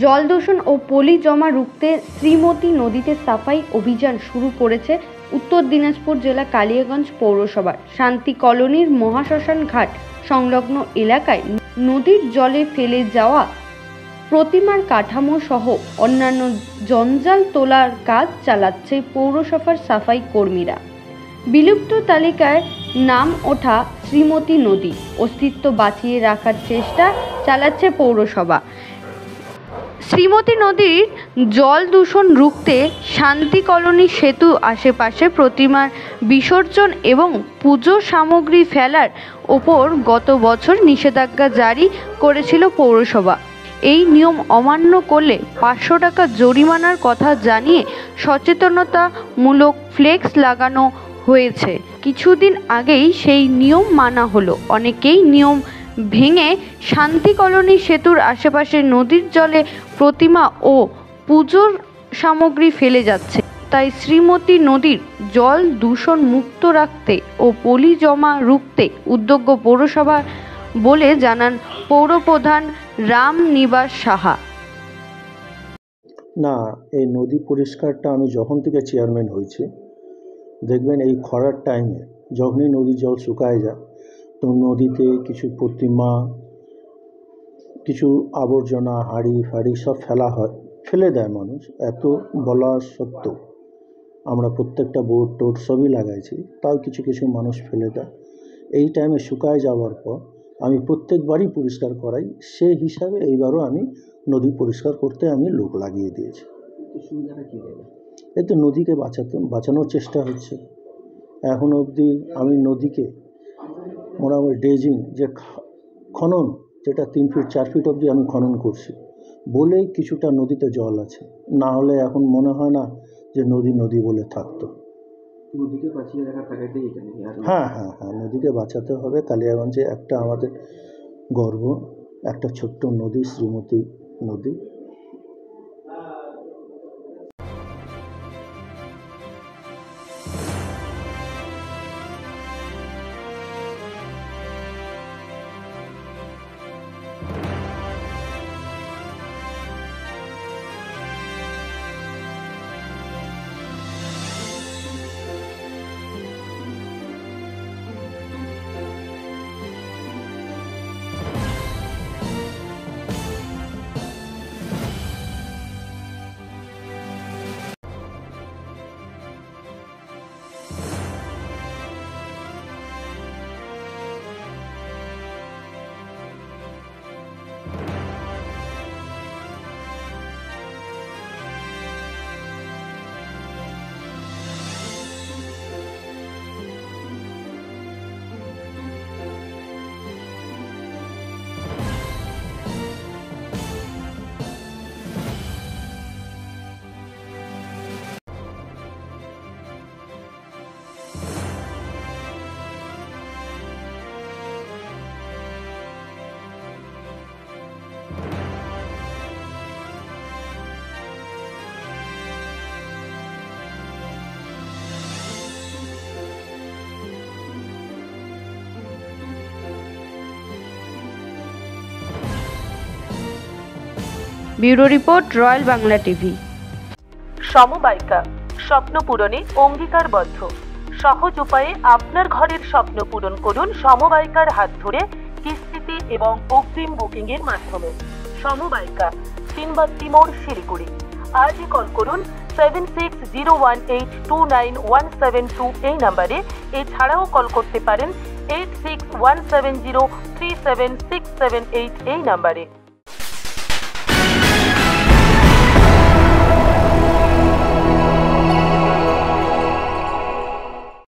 জল দূষণ ও পলি জমা রুখতে শ্রীমতী নদীতে সাফাই অভিযান শুরু করেছে উত্তর দিনাজপুর জেলা কালিয়াগঞ্জ পৌরসভার শান্তি কলোনির মহাশ্মশান ঘাট সংলগ্ন এলাকায় নদীর জলে ফেলে যাওয়া প্রতিমার কাঠামো সহ অন্যান্য জঞ্জাল তোলার কাজ চালাচ্ছে পৌরসভার সাফাই কর্মীরা। বিলুপ্ত তালিকায় নাম ওঠা শ্রীমতী নদী অস্তিত্ব বাঁচিয়ে রাখার চেষ্টা চালাচ্ছে পৌরসভা। শ্রীমতী নদীর জল দূষণ রুখতে শান্তি কলোনি সেতু আশেপাশে প্রতিমার বিসর্জন এবং পুজো সামগ্রী ফেলার ওপর গত বছর নিষেধাজ্ঞা জারি করেছিল পৌরসভা। এই নিয়ম অমান্য করলে 500 টাকা জরিমানার কথা জানিয়ে সচেতনতামূলক ফ্লেক্স লাগানো হয়েছে। কিছুদিন আগেই সেই নিয়ম মানা হলো। অনেকেই নিয়ম ভেঙে শান্তি কলোনি সেতুর আশেপাশে নদীর জলে প্রতিমা ও পুজোর সামগ্রী ফেলে যাচ্ছে। তাই শ্রীমতী নদীর জল দূষণ মুক্ত রাখতে ও পলি জমা রুখতে উদ্যোগ পৌরসভা বলে জানান পৌরপ্রধান রামনিবাস সাহা। না, এই নদী পরিষ্কারটা আমি যখন থেকে চেয়ারম্যান হয়েছি, দেখবেন এই খরার টাইমে যখনই নদীর জল শুকায় যায় তো নদীতে কিছু প্রতিমা, কিছু আবর্জনা, হাঁড়ি ফাড়ি সব ফেলে দেয় মানুষ। এত বলা সত্ত্বেও আমরা প্রত্যেকটা বোর্ড টোর্ড সবই লাগাইছি, তাও কিছু কিছু মানুষ ফেলে দেয়। এই টাইমে শুকায় যাওয়ার পর আমি প্রত্যেকবারই পরিষ্কার করাই, সেই হিসাবে এইবারও আমি নদী পরিষ্কার করতে আমি লোক লাগিয়ে দিয়েছি। এতে নদীকে বাঁচানোর চেষ্টা হচ্ছে। এখন অবধি আমি নদীকে মোটামুটি ড্রেজিং যে খনন, যেটা 3 ফিট 4 ফিট অবধি আমি খনন করছি বলেই কিছুটা নদীতে জল আছে, না হলে এখন মনে হয় না যে নদী বলে থাকতো। নদীকে বাঁচিয়ে রাখার টাকাতেই এটা নেই। হ্যাঁ, নদীকে বাঁচাতে হবে। কালিয়াগঞ্জে একটা আমাদের গর্ব, একটা ছোট্ট নদী শ্রীমতী নদী। Bureau report, Royal Bangla TV. সমবায়িকা, স্বপ্ন পূরণে অঙ্গীকারবদ্ধ। সহজ উপায়ে আপনার ঘরের স্বপ্ন পূরণ করুন সমবায়িকার হাত ধরে, কিস্তিতে এবং অগ্রিম বুকিং এর মাধ্যমে। সমবায়িকা, তিনবাত্তি মোড়, শিলিগুড়ি। আজই কল করুন 7601829172 এই নাম্বারে। এছাড়াও কল করতে পারেন 8617037678 এই নাম্বারে।